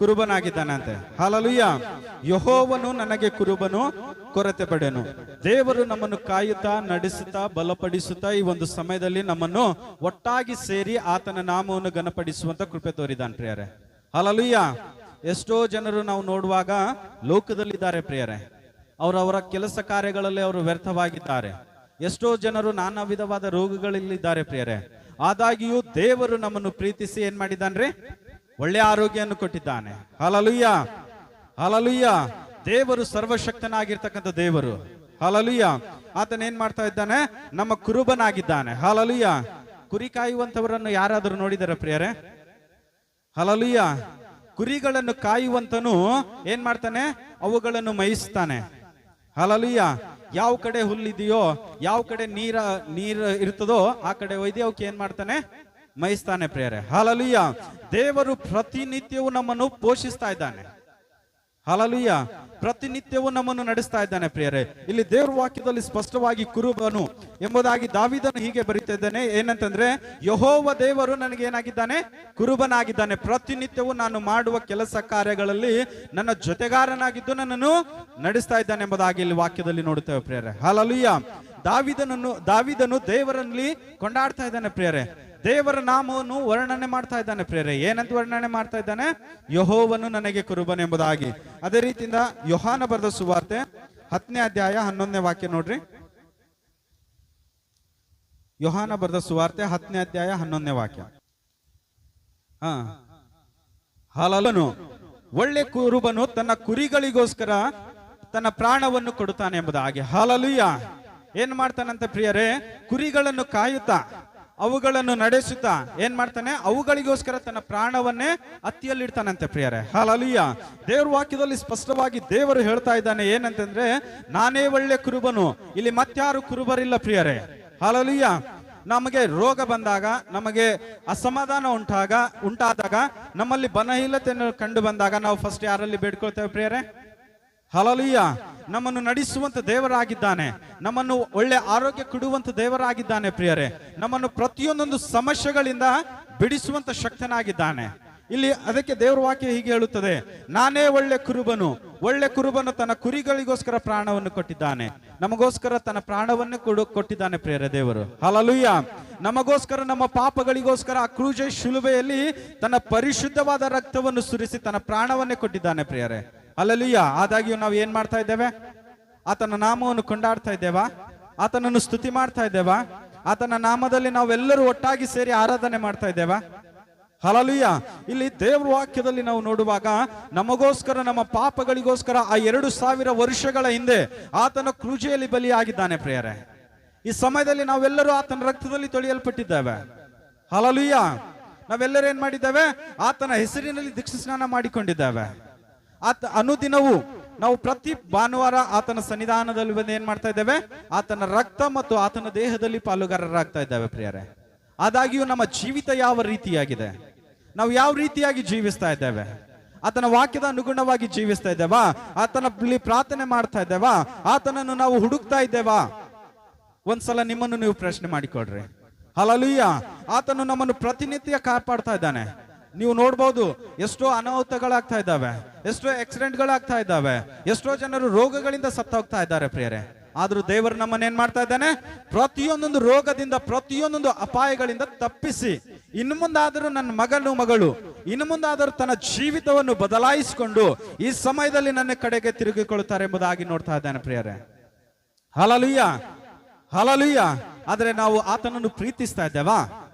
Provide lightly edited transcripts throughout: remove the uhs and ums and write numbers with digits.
ಕುರುಬನಾಗಿದ್ದಾನಂತೆ. Hallelujah. ಯೆಹೋವನು ನನಗೆ ಕುರುಬನು, ಕೊರತೆ ಪಡೆನು. ದೇವರು ನಮ್ಮನ್ನು ಕಾಯುತ್ತಾ, ನಡೆಸುತ್ತಾ, ಬಲಪಡಿಸುತ್ತಾ ಈ ಒಂದು ಸಮಯದಲ್ಲಿ ನಮ್ಮನ್ನು ಒಟ್ಟಾಗಿ ಸೇರಿ ಆತನ ನಾಮವನ್ನು ಘನಪಡಿಸುವಂತ ಕೃಪೆ ತೋರಿದಾನೆ ಪ್ರಿಯರೇ. ಹಲ್ಲೆಲೂಯಾ. ಎಷ್ಟೋ ಜನರು ನಾವು ನೋಡುವಾಗ ಲೋಕದಲ್ಲಿದ್ದಾರೆ ಪ್ರಿಯರೇ, ಅವರವರ ಕೆಲಸ ಕಾರ್ಯಗಳಲ್ಲಿ ಅವರು ವ್ಯರ್ಥವಾಗಿದ್ದಾರೆ. ಎಷ್ಟೋ ಜನರು ನಾನಾ ವಿಧವಾದ ರೋಗಗಳಲ್ಲಿದ್ದಾರೆ ಪ್ರಿಯರೇ. ಆದಾಗಿಯೂ ದೇವರು ನಮ್ಮನ್ನು ಪ್ರೀತಿಸಿ ಏನ್ ಮಾಡಿದ್ದಾನ್ರಿ? ಒಳ್ಳೆ ಆರೋಗ್ಯವನ್ನು ಕೊಟ್ಟಿದ್ದಾನೆ. ಹಲ್ಲೆಲೂಯಾ. ಹಲ್ಲೆಲೂಯಾ. ದೇವರು ಸರ್ವಶಕ್ತನಾಗಿರ್ತಕ್ಕಂಥ ದೇವರು. ಹಲ್ಲೆಲೂಯಾ. ಆತನ ಏನ್ ಮಾಡ್ತಾ ಇದ್ದಾನೆ? ನಮ್ಮ ಕುರುಬನಾಗಿದ್ದಾನೆ. ಹಲ್ಲೆಲೂಯಾ. ಕುರಿ ಕಾಯುವಂತವರನ್ನು ಯಾರಾದರೂ ನೋಡಿದಾರೆ ಪ್ರಿಯರೇ? ಹಲ್ಲೆಲೂಯಾ. ಕುರಿಗಳನ್ನು ಕಾಯುವಂತನು ಏನ್ ಮಾಡ್ತಾನೆ? ಅವುಗಳನ್ನು ಮೇಯಿಸ್ತಾನೆ. ಹಲ್ಲೆಲೂಯಾ. ಯಾವ ಕಡೆ ಹುಲ್ಲಿದೆಯೋ, ಯಾವ ಕಡೆ ನೀರು ಇರ್ತದೋ ಆ ಕಡೆ ಒಯ್ದು ಅವಕ್ಕೆ ಏನ್ ಮಾಡ್ತಾನೆ? ಮೇಯಿಸ್ತಾನೆ ಪ್ರಿಯರೇ. ಹಲ್ಲೆಲೂಯಾ. ದೇವರು ಪ್ರತಿನಿತ್ಯವೂ ನಮ್ಮನ್ನು ಪೋಷಿಸ್ತಾ ಇದ್ದಾನೆ. ಹಲ್ಲೆಲೂಯಾ. ಪ್ರತಿನಿತ್ಯವೂ ನಮ್ಮನ್ನು ನಡೆಸ್ತಾ ಇದ್ದಾನೆ ಪ್ರಿಯರೇ. ಇಲ್ಲಿ ದೇವರ ವಾಕ್ಯದಲ್ಲಿ ಸ್ಪಷ್ಟವಾಗಿ ಕುರುಬನು ಎಂಬುದಾಗಿ ದಾವೀದನು ಹೀಗೆ ಬರೀತಾ ಇದ್ದಾನೆ. ಏನಂತಂದ್ರೆ, ಯೆಹೋವ ದೇವರು ನನಗೆ ಏನಾಗಿದ್ದಾನೆ? ಕುರುಬನಾಗಿದ್ದಾನೆ. ಪ್ರತಿನಿತ್ಯವೂ ನಾನು ಮಾಡುವ ಕೆಲಸ ಕಾರ್ಯಗಳಲ್ಲಿ ನನ್ನ ಜೊತೆಗಾರನಾಗಿದ್ದು ನನ್ನನ್ನು ನಡೆಸ್ತಾ ಇದ್ದಾನೆ ಎಂಬುದಾಗಿ ಇಲ್ಲಿ ವಾಕ್ಯದಲ್ಲಿ ನೋಡುತ್ತೇವೆ ಪ್ರಿಯರೇ. ಹಲ್ಲೆಲೂಯಾ. ದಾವೀದನು ದೇವರಲ್ಲಿ ಕೊಂಡಾಡ್ತಾ ಇದ್ದಾನೆ ಪ್ರಿಯರೇ. ದೇವರ ನಾಮವನ್ನು ವರ್ಣನೆ ಮಾಡ್ತಾ ಇದ್ದಾನೆ ಪ್ರಿಯರೇ. ಏನಂತ ವರ್ಣನೆ ಮಾಡ್ತಾ ಇದ್ದಾನೆ? ಯೆಹೋವನು ನನಗೆ ಕುರುಬನು ಎಂಬುದಾಗಿ. ಅದೇ ರೀತಿಯಿಂದ ಯೋಹಾನ ಬರೆದ ಸುವಾರ್ತೆ 10ನೇ ಅಧ್ಯಾಯ 11ನೇ ವಾಕ್ಯ ನೋಡ್ರಿ. ಯೋಹಾನ ಬರೆದ ಸುವಾರ್ತೆ 10ನೇ ಅಧ್ಯಾಯ 11ನೇ ವಾಕ್ಯ. ಹಲ್ಲೆಲೂಯಾ. ಒಳ್ಳೆ ಕುರುಬನು ತನ್ನ ಕುರಿಗಳಿಗೋಸ್ಕರ ತನ್ನ ಪ್ರಾಣವನ್ನು ಕೊಡುತ್ತಾನೆ ಎಂಬುದಾಗಿ. ಹಲ್ಲೆಲೂಯಾ. ಏನ್ ಮಾಡ್ತಾನಂತೆ ಪ್ರಿಯರೇ? ಕುರಿಗಳನ್ನು ಕಾಯುತ್ತಾ, ಅವುಗಳನ್ನು ನಡೆಸುತ್ತಾ ಏನ್ ಮಾಡ್ತಾನೆ? ಅವುಗಳಿಗೋಸ್ಕರ ತನ್ನ ಪ್ರಾಣವನ್ನೇ ಅತ್ತಿಯಲ್ಲಿಡ್ತಾನಂತೆ ಪ್ರಿಯರೇ. ಹಲ್ಲೆಲೂಯಾ. ದೇವರ ವಾಕ್ಯದಲ್ಲಿ ಸ್ಪಷ್ಟವಾಗಿ ದೇವರು ಹೇಳ್ತಾ ಇದ್ದಾನೆ. ಏನಂತಂದ್ರೆ, ನಾನೇ ಒಳ್ಳೆ ಕುರುಬನು, ಇಲ್ಲಿ ಮತ್ತಾರು ಕುರುಬರಿಲ್ಲ ಪ್ರಿಯರೇ. ಹಲ್ಲೆಲೂಯಾ. ನಮಗೆ ರೋಗ ಬಂದಾಗ, ನಮಗೆ ಅಸಮಾಧಾನ ಉಂಟಾದಾಗ, ನಮ್ಮಲ್ಲಿ ಬಲಹೀನತೆಯನ್ನು ಕಂಡು ಬಂದಾಗ ನಾವು ಫಸ್ಟ್ ಯಾರಲ್ಲಿ ಬೇಡ್ಕೊಳ್ತೇವೆ ಪ್ರಿಯರೇ? ಹಲ್ಲೆಲೂಯಾ. ನಮ್ಮನ್ನು ನಡೆಸುವಂತ ದೇವರಾಗಿದ್ದಾನೆ. ನಮ್ಮನ್ನು ಒಳ್ಳೆ ಆರೋಗ್ಯ ಕೊಡುವಂತ ದೇವರಾಗಿದ್ದಾನೆ ಪ್ರಿಯರೇ. ನಮ್ಮನ್ನು ಪ್ರತಿಯೊಂದೊಂದು ಸಮಸ್ಯೆಗಳಿಂದ ಬಿಡಿಸುವಂತ ಶಕ್ತನಾಗಿದ್ದಾನೆ. ಇಲ್ಲಿ ಅದಕ್ಕೆ ದೇವರ ವಾಕ್ಯ ಹೀಗೆ ಹೇಳುತ್ತದೆ, ನಾನೇ ಒಳ್ಳೆ ಕುರುಬನು. ಒಳ್ಳೆ ಕುರುಬನು ತನ್ನ ಕುರಿಗಳಿಗೋಸ್ಕರ ಪ್ರಾಣವನ್ನು ಕೊಟ್ಟಿದ್ದಾನೆ. ನಮಗೋಸ್ಕರ ತನ್ನ ಪ್ರಾಣವನ್ನು ಕೊಟ್ಟಿದ್ದಾನೆ ಪ್ರಿಯರೇ ದೇವರು. ಹಲ್ಲೆಲೂಯಾ. ನಮಗೋಸ್ಕರ, ನಮ್ಮ ಪಾಪಗಳಿಗೋಸ್ಕರ ಆ ಕ್ರೂಜ ಶಿಲುಬೆಯಲ್ಲಿ ತನ್ನ ಪರಿಶುದ್ಧವಾದ ರಕ್ತವನ್ನು ಸುರಿಸಿ ತನ್ನ ಪ್ರಾಣವನ್ನೇ ಕೊಟ್ಟಿದ್ದಾನೆ ಪ್ರಿಯರೇ. ಹಲ್ಲೆಲೂಯಾ. ಆದಾಗ್ಯೂ ನಾವು ಏನ್ ಮಾಡ್ತಾ ಇದ್ದೇವೆ? ಆತನ ನಾಮವನ್ನು ಕೊಂಡಾಡ್ತಾ ಇದ್ದೇವಾ? ಆತನನ್ನು ಸ್ತುತಿ ಮಾಡ್ತಾ ಇದ್ದೇವಾ? ಆತನ ನಾಮದಲ್ಲಿ ನಾವೆಲ್ಲರೂ ಒಟ್ಟಾಗಿ ಸೇರಿ ಆರಾಧನೆ ಮಾಡ್ತಾ ಇದ್ದೇವಾ? ಹಲ್ಲೆಲೂಯಾ. ಇಲ್ಲಿ ದೇವರ ವಾಕ್ಯದಲ್ಲಿ ನಾವು ನೋಡುವಾಗ, ನಮಗೋಸ್ಕರ, ನಮ್ಮ ಪಾಪಗಳಿಗೋಸ್ಕರ ಆ 2000 ವರ್ಷಗಳ ಹಿಂದೆ ಆತನ ಕ್ರೂಜೆಯಲ್ಲಿ ಬಲಿಯಾಗಿದ್ದಾನೆ ಪ್ರಿಯರೇ. ಈ ಸಮಯದಲ್ಲಿ ನಾವೆಲ್ಲರೂ ಆತನ ರಕ್ತದಲ್ಲಿ ತೊಳೆಯಲ್ಪಟ್ಟಿದ್ದೇವೆ. ಹಲ್ಲೆಲೂಯಾ. ನಾವೆಲ್ಲರೂ ಏನ್ ಮಾಡಿದ್ದೇವೆ? ಆತನ ಹೆಸರಿನಲ್ಲಿ ದೀಕ್ಷಾ ಸ್ನಾನ ಮಾಡಿಕೊಂಡಿದ್ದೇವೆ. ಅನುದಿನವೂ ನಾವು ಪ್ರತಿ ಭಾನುವಾರ ಆತನ ಸನ್ನಿಧಾನದಲ್ಲಿ ಬಂದು ಏನ್ ಮಾಡ್ತಾ ಇದ್ದೇವೆ? ಆತನ ರಕ್ತ ಮತ್ತು ಆತನ ದೇಹದಲ್ಲಿ ಪಾಲುಗಾರರಾಗ್ತಾ ಇದ್ದೇವೆ ಪ್ರಿಯರೇ. ಆದಾಗ್ಯೂ ನಮ್ಮ ಜೀವಿತ ಯಾವ ರೀತಿಯಾಗಿದೆ? ನಾವು ಯಾವ ರೀತಿಯಾಗಿ ಜೀವಿಸ್ತಾ ಇದ್ದೇವೆ? ಆತನ ವಾಕ್ಯದ ಅನುಗುಣವಾಗಿ ಜೀವಿಸ್ತಾ ಇದ್ದೇವಾ? ಆತನಲ್ಲಿ ಪ್ರಾರ್ಥನೆ ಮಾಡ್ತಾ ಇದ್ದೇವಾ? ಆತನನ್ನು ನಾವು ಹುಡುಕ್ತಾ ಇದ್ದೇವಾ? ಒಂದ್ಸಲ ನಿಮ್ಮನ್ನು ನೀವು ಪ್ರಶ್ನೆ ಮಾಡಿಕೊಡ್ರಿ. ಹಲ್ಲೆಲೂಯಾ. ಆತನು ನಮ್ಮನ್ನು ಪ್ರತಿನಿತ್ಯ ಕಾಪಾಡ್ತಾ ಇದ್ದಾನೆ. ನೀವು ನೋಡ್ಬೋದು, ಎಷ್ಟೋ ಅನಾಹುತಗಳಾಗ್ತಾ ಇದ್ದಾವೆ, ಎಷ್ಟೋ ಆಕ್ಸಿಡೆಂಟ್ಗಳಾಗ್ತಾ ಇದ್ದಾವೆ, ಎಷ್ಟೋ ಜನರು ರೋಗಗಳಿಂದ ಸತ್ತೋಗ್ತಾ ಇದ್ದಾರೆ ಪ್ರಿಯರೇ. ಆದ್ರೂ ದೇವರು ನಮ್ಮನ್ನ ಏನ್ ಮಾಡ್ತಾ ಇದ್ದಾನೆ? ಪ್ರತಿಯೊಂದೊಂದು ರೋಗದಿಂದ, ಪ್ರತಿಯೊಂದೊಂದು ಅಪಾಯಗಳಿಂದ ತಪ್ಪಿಸಿ, ಇನ್ನು ಮುಂದಾದರೂ ನನ್ನ ಮಗಳು ಇನ್ನು ಮುಂದಾದರೂ ತನ್ನ ಜೀವಿತವನ್ನು ಬದಲಾಯಿಸಿಕೊಂಡು ಈ ಸಮಯದಲ್ಲಿ ನನ್ನ ಕಡೆಗೆ ತಿರುಗಿಕೊಳ್ಳುತ್ತಾರೆ ಎಂಬುದಾಗಿ ನೋಡ್ತಾ ಇದ್ದಾನೆ ಪ್ರಿಯರೇ. ಹಲ್ಲೆಲೂಯಾ. ಹಲ್ಲೆಲೂಯಾ. ಆದ್ರೆ ನಾವು ಆತನನ್ನು ಪ್ರೀತಿಸ್ತಾ ಇದ್ದೇವಾ?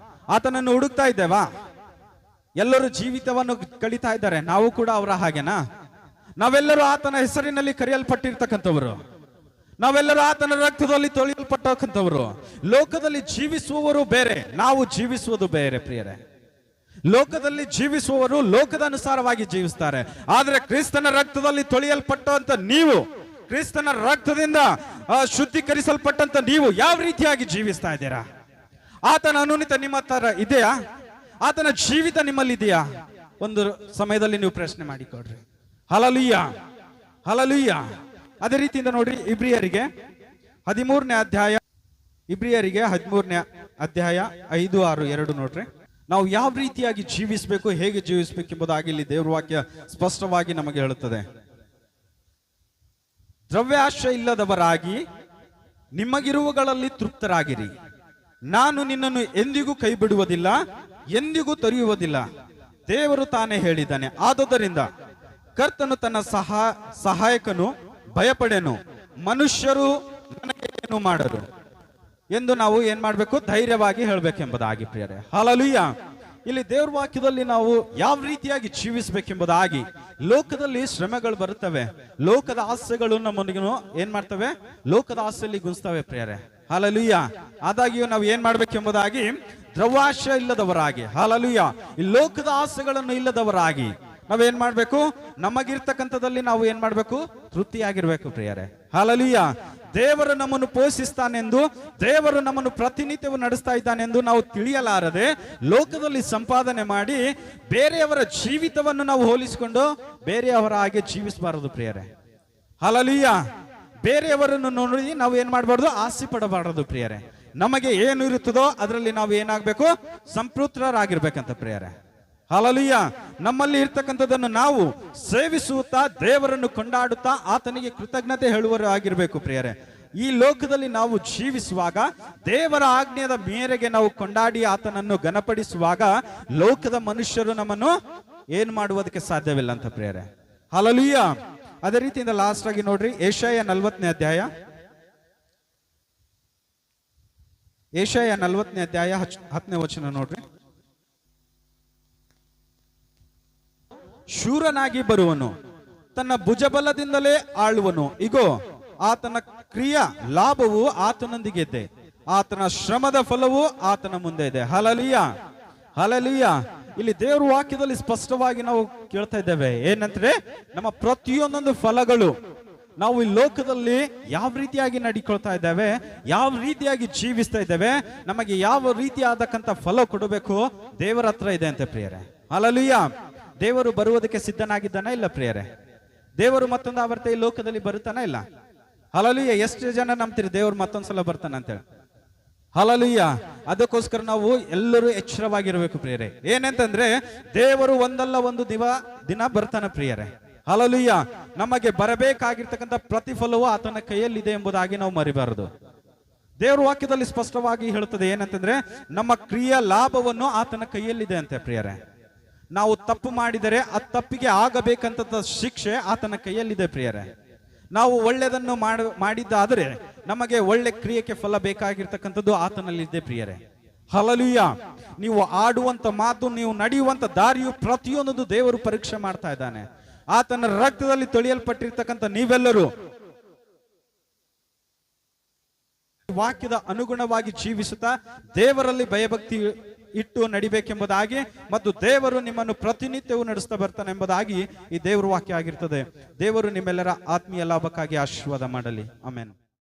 ಆತನನ್ನು ಹುಡುಕ್ತಾ ಇದ್ದೇವಾ? ಎಲ್ಲರೂ ಜೀವಿತವನ್ನು ಕಳೀತಾ ಇದ್ದಾರೆ, ನಾವು ಕೂಡ ಅವರ ಹಾಗೆನಾ? ನಾವೆಲ್ಲರೂ ಆತನ ಹೆಸರಿನಲ್ಲಿ ಕರೆಯಲ್ಪಟ್ಟಿರ್ತಕ್ಕಂಥವರು, ನಾವೆಲ್ಲರೂ ಆತನ ರಕ್ತದಲ್ಲಿ ತೊಳೆಯಲ್ಪಟ್ಟಂಥವರು. ಲೋಕದಲ್ಲಿ ಜೀವಿಸುವವರು ಬೇರೆ, ನಾವು ಜೀವಿಸುವುದು ಬೇರೆ ಪ್ರಿಯರೇ. ಲೋಕದಲ್ಲಿ ಜೀವಿಸುವವರು ಲೋಕದ ಅನುಸಾರವಾಗಿ ಜೀವಿಸ್ತಾರೆ. ಆದ್ರೆ ಕ್ರಿಸ್ತನ ರಕ್ತದಲ್ಲಿ ತೊಳೆಯಲ್ಪಟ್ಟಂತ ನೀವು, ಕ್ರಿಸ್ತನ ರಕ್ತದಿಂದ ಶುದ್ಧೀಕರಿಸಲ್ಪಟ್ಟಂತ ನೀವು ಯಾವ ರೀತಿಯಾಗಿ ಜೀವಿಸ್ತಾ ಇದ್ದೀರಾ? ಆತನ ಅನುನಿತ ನಿಮ್ಮ ತರ ಇದೆಯಾ? ಆತನ ಜೀವಿತ ನಿಮ್ಮಲ್ಲಿ ಇದೆಯಾ? ಒಂದು ಸಮಯದಲ್ಲಿ ನೀವು ಪ್ರಶ್ನೆ ಮಾಡಿಕೊಡ್ರಿ. ಹಲ್ಲೆಲೂಯಾ. ಹಲ್ಲೆಲೂಯಾ. ಅದೇ ರೀತಿಯಿಂದ ನೋಡ್ರಿ, ಇಬ್ರಿಯರಿಗೆ 13ನೇ ಅಧ್ಯಾಯ 5, 6, 2 ನೋಡ್ರಿ. ನಾವು ಯಾವ ರೀತಿಯಾಗಿ ಜೀವಿಸಬೇಕು, ಹೇಗೆ ಜೀವಿಸಬೇಕು ಎಂಬುದಾಗಿ ಇಲ್ಲಿ ದೇವರ ವಾಕ್ಯ ಸ್ಪಷ್ಟವಾಗಿ ನಮಗೆ ಹೇಳುತ್ತದೆ. ದ್ರವ್ಯಾಶೆ ಇಲ್ಲದವರಾಗಿ ನಿಮಗಿರುವಗಳಲ್ಲಿ ತೃಪ್ತರಾಗಿರಿ. ನಾನು ನಿನ್ನನ್ನು ಎಂದಿಗೂ ಕೈ ಬಿಡುವುದಿಲ್ಲ, ಎಂದಿಗೂ ತೊರೆಯುವುದಿಲ್ಲ. ದೇವರು ತಾನೇ ಹೇಳಿದ್ದಾನೆ. ಆದುದರಿಂದ ಕರ್ತನು ತನ್ನ ಸಹಾಯಕನು ಭಯಪಡೆನು, ಮನುಷ್ಯರು ನನಗೆ ಏನು ಮಾಡರು ಎಂದು ನಾವು ಏನ್ ಮಾಡ್ಬೇಕು, ಧೈರ್ಯವಾಗಿ ಹೇಳ್ಬೇಕೆಂಬುದಾಗಿ ಪ್ರಿಯರೇ. ಹಲ್ಲೆಲೂಯಾ. ಇಲ್ಲಿ ದೇವ್ರ ವಾಕ್ಯದಲ್ಲಿ ನಾವು ಯಾವ ರೀತಿಯಾಗಿ ಜೀವಿಸಬೇಕೆಂಬುದಾಗಿ, ಲೋಕದಲ್ಲಿ ಶ್ರಮೆಗಳು ಬರುತ್ತವೆ, ಲೋಕದ ಆಸೆಗಳು ನಮ್ಮನಿಗೂ ಏನ್ ಮಾಡ್ತವೆ, ಲೋಕದ ಆಸೆಯಲ್ಲಿ ಗುಣಿಸ್ತವೆ ಪ್ರಿಯರೇ. ಹಲ್ಲೆಲೂಯಾ. ಆದಾಗ್ಯೂ ನಾವು ಏನ್ ಮಾಡ್ಬೇಕೆಂಬುದಾಗಿ, ದ್ರವ್ಯಾಶೆ ಇಲ್ಲದವರಾಗಿ, ಹಲ್ಲೆಲೂಯಾ, ಈ ಲೋಕದ ಆಸೆಗಳನ್ನು ಇಲ್ಲದವರಾಗಿ ನಾವೇನ್ ಮಾಡ್ಬೇಕು, ನಮಗಿರ್ತಕ್ಕಂಥದ್ದಲ್ಲಿ ನಾವು ಏನ್ ಮಾಡ್ಬೇಕು, ತೃಪ್ತಿಯಾಗಿರ್ಬೇಕು ಪ್ರಿಯರೇ. ಹಲ್ಲೆಲೂಯಾ. ದೇವರು ನಮ್ಮನ್ನು ಪೋಷಿಸ್ತಾನೆಂದು, ದೇವರು ನಮ್ಮನ್ನು ಪ್ರತಿನಿತ್ಯವೂ ನಡೆಸ್ತಾ ಇದ್ದಾನೆಂದು ನಾವು ತಿಳಿಯಲಾರದೆ ಲೋಕದಲ್ಲಿ ಸಂಪಾದನೆ ಮಾಡಿ ಬೇರೆಯವರ ಜೀವಿತವನ್ನು ನಾವು ಹೋಲಿಸಿಕೊಂಡು ಬೇರೆಯವರ ಹಾಗೆ ಜೀವಿಸಬಾರದು ಪ್ರಿಯರೇ. ಹಲ್ಲೆಲೂಯಾ. ಬೇರೆಯವರನ್ನು ನೋಡಿ ನಾವು ಏನ್ ಮಾಡಬಾರ್ದು, ಆಸೆ ಪಡಬಾರದು ಪ್ರಿಯರೇ. ನಮಗೆ ಏನು ಇರುತ್ತದೋ ಅದರಲ್ಲಿ ನಾವು ಏನಾಗಬೇಕು, ಸಂತೃಪ್ತರಾಗಿರ್ಬೇಕಂತ ಪ್ರಿಯರೇ. ಹಲ್ಲೆಲೂಯಾ. ನಮ್ಮಲ್ಲಿ ಇರ್ತಕ್ಕಂಥದ್ದನ್ನು ನಾವು ಸೇವಿಸುತ್ತಾ ದೇವರನ್ನು ಕೊಂಡಾಡುತ್ತಾ ಆತನಿಗೆ ಕೃತಜ್ಞತೆ ಹೇಳುವರು ಆಗಿರ್ಬೇಕು ಪ್ರಿಯರೇ. ಈ ಲೋಕದಲ್ಲಿ ನಾವು ಜೀವಿಸುವಾಗ ದೇವರ ಆಜ್ಞೆಯ ಮೇರೆಗೆ ನಾವು ಕೊಂಡಾಡಿ ಆತನನ್ನು ಘನಪಡಿಸುವಾಗ ಲೋಕದ ಮನುಷ್ಯರು ನಮ್ಮನ್ನು ಏನ್ ಮಾಡುವುದಕ್ಕೆ ಸಾಧ್ಯವಿಲ್ಲ ಅಂತ ಪ್ರಿಯರೇ. ಹಲ್ಲೆಲೂಯಾ. ಅದೇ ರೀತಿಯಿಂದ ಲಾಸ್ಟ್ ಆಗಿ ನೋಡ್ರಿ, ಯೆಶಾಯ 40ನೇ ಅಧ್ಯಾಯ, ಯೆಶಾಯ 40ನೇ ಅಧ್ಯಾಯ 10ನೇ ವಚನ ನೋಡ್ರಿ. ಶೂರನಾಗಿ ಬರುವನು, ತನ್ನ ಭುಜಬಲದಿಂದಲೇ ಆಳುವನು. ಇಗೋ, ಆತನ ಕ್ರಿಯಾ ಲಾಭವು ಆತನೊಂದಿಗೆ ಇದೆ, ಆತನ ಶ್ರಮದ ಫಲವು ಆತನ ಮುಂದೆ ಇದೆ. ಹಲ್ಲೆಲೂಯಾ. ಹಲ್ಲೆಲೂಯಾ. ಇಲ್ಲಿ ದೇವರ ವಾಕ್ಯದಲ್ಲಿ ಸ್ಪಷ್ಟವಾಗಿ ನಾವು ಕೇಳ್ತಾ ಇದ್ದೇವೆ ಏನಂದ್ರೆ, ನಮ್ಮ ಪ್ರತಿಯೊಂದೊಂದು ಫಲಗಳು ನಾವು ಈ ಲೋಕದಲ್ಲಿ ಯಾವ ರೀತಿಯಾಗಿ ನಡಿಕೊಳ್ತಾ ಇದ್ದೇವೆ, ಯಾವ ರೀತಿಯಾಗಿ ಜೀವಿಸ್ತಾ ಇದ್ದೇವೆ, ನಮಗೆ ಯಾವ ರೀತಿಯಾದಕ್ಕಂತ ಫಲ ಕೊಡಬೇಕು ದೇವರ ಹತ್ರ ಇದೆ ಅಂತ ಪ್ರಿಯರೇ. ಹಲ್ಲೆಲೂಯಾ. ದೇವರು ಬರುವುದಕ್ಕೆ ಸಿದ್ಧನಾಗಿದ್ದಾನ ಇಲ್ಲ ಪ್ರಿಯರೇ? ದೇವರು ಮತ್ತೊಂದು ಆವರ್ತಿ ಈ ಲೋಕದಲ್ಲಿ ಬರುತ್ತಾನ ಇಲ್ಲ? ಹಲ್ಲೆಲೂಯಾ. ಎಷ್ಟು ಜನ ನಂಬ್ತೀರಿ ದೇವರು ಮತ್ತೊಂದ್ಸಲ ಬರ್ತಾನ ಅಂತೇಳಿ? ಹಲ್ಲೆಲೂಯಾ. ಅದಕ್ಕೋಸ್ಕರ ನಾವು ಎಲ್ಲರೂ ಎಚ್ಚರವಾಗಿರ್ಬೇಕು ಪ್ರಿಯರೇ. ಏನಂತಂದ್ರೆ, ದೇವರು ಒಂದಲ್ಲ ಒಂದು ದಿನ ಬರ್ತಾನ ಪ್ರಿಯರೇ. ಹಲ್ಲೆಲೂಯಾ. ನಮಗೆ ಬರಬೇಕಾಗಿರ್ತಕ್ಕಂಥ ಪ್ರತಿಫಲವು ಆತನ ಕೈಯಲ್ಲಿದೆ ಎಂಬುದಾಗಿ ನಾವು ಮರಿಬಾರದು. ದೇವರ ವಾಕ್ಯದಲ್ಲಿ ಸ್ಪಷ್ಟವಾಗಿ ಹೇಳುತ್ತದೆ ಏನಂತಂದ್ರೆ, ನಮ್ಮ ಕ್ರಿಯಾ ಲಾಭವನ್ನು ಆತನ ಕೈಯಲ್ಲಿದೆ ಅಂತೆ ಪ್ರಿಯರೇ. ನಾವು ತಪ್ಪು ಮಾಡಿದರೆ ಆ ತಪ್ಪಿಗೆ ಆಗಬೇಕಂತ ಶಿಕ್ಷೆ ಆತನ ಕೈಯಲ್ಲಿದೆ ಪ್ರಿಯರೇ. ನಾವು ಒಳ್ಳೆಯದನ್ನು ಮಾಡಿದ್ದಾದರೆ ನಮಗೆ ಒಳ್ಳೆ ಕ್ರಿಯೆಗೆ ಫಲ ಬೇಕಾಗಿರ್ತಕ್ಕಂಥದ್ದು ಆತನಲ್ಲಿದೆ ಪ್ರಿಯರೇ. ಹಲ್ಲೆಲೂಯಾ. ನೀವು ಆಡುವಂತ ಮಾತು, ನೀವು ನಡೆಯುವಂತ ದಾರಿಯು ಪ್ರತಿಯೊಂದು ದೇವರು ಪರೀಕ್ಷೆ ಮಾಡ್ತಾ ಇದ್ದಾನೆ. ಆತನ ರಕ್ತದಲ್ಲಿ ತೊಳೆಯಲ್ಪಟ್ಟಿರ್ತಕ್ಕಂಥ ನೀವೆಲ್ಲರೂ ವಾಕ್ಯದ ಅನುಗುಣವಾಗಿ ಜೀವಿಸುತ್ತಾ ದೇವರಲ್ಲಿ ಭಯಭಕ್ತಿ ಇಟ್ಟು ನಡಿಬೇಕೆಂಬುದಾಗಿ ಮತ್ತು ದೇವರು ನಿಮ್ಮನ್ನು ಪ್ರತಿನಿತ್ಯವೂ ನಡೆಸ್ತಾ ಬರ್ತಾನೆ ಎಂಬುದಾಗಿ ಈ ದೇವರ ವಾಕ್ಯ ಆಗಿರ್ತದೆ. ದೇವರು ನಿಮ್ಮೆಲ್ಲರ ಆತ್ಮೀಯ ಲಾಭಕ್ಕಾಗಿ ಆಶೀರ್ವಾದ ಮಾಡಲಿ. ಆಮೆನ್.